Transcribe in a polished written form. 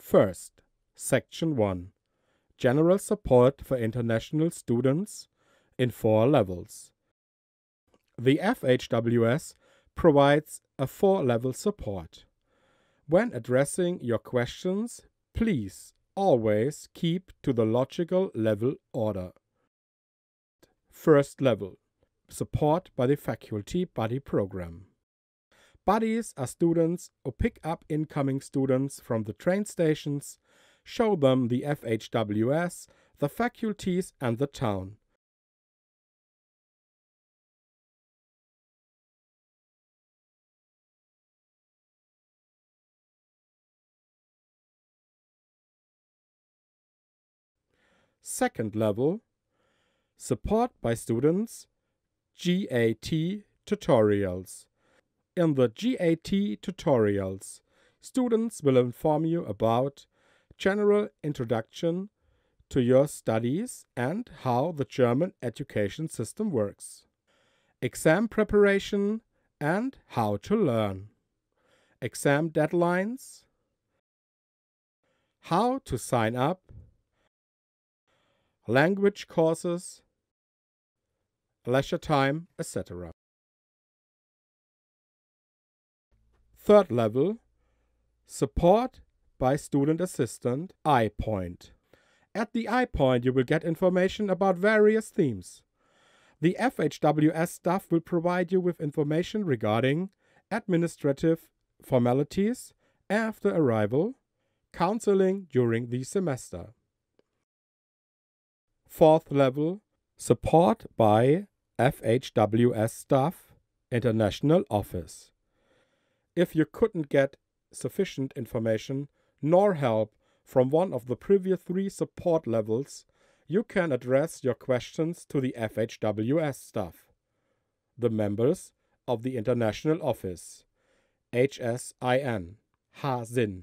First, Section 1. General support for international students in 4 levels. The FHWS provides a 4-level support. When addressing your questions, please always keep to the logical level order. First level, support by the Faculty Buddy Program. Buddies are students who pick up incoming students from the train stations, show them the FHWS, the faculties, and the town. Second level, support by students, GAT tutorials. In the GAT tutorials, students will inform you about general introduction to your studies and how the German education system works, exam preparation and how to learn, exam deadlines, how to sign up, language courses, leisure time, etc. Third level, support by student assistant iPoint. At the iPoint, you will get information about various themes. The FHWS staff will provide you with information regarding administrative formalities after arrival, counseling during the semester. Fourth level, support by FHWS staff, International Office. If you couldn't get sufficient information nor help from one of the previous 3 support levels, you can address your questions to the FHWS staff, the members of the International Office, HSIN, HSIN.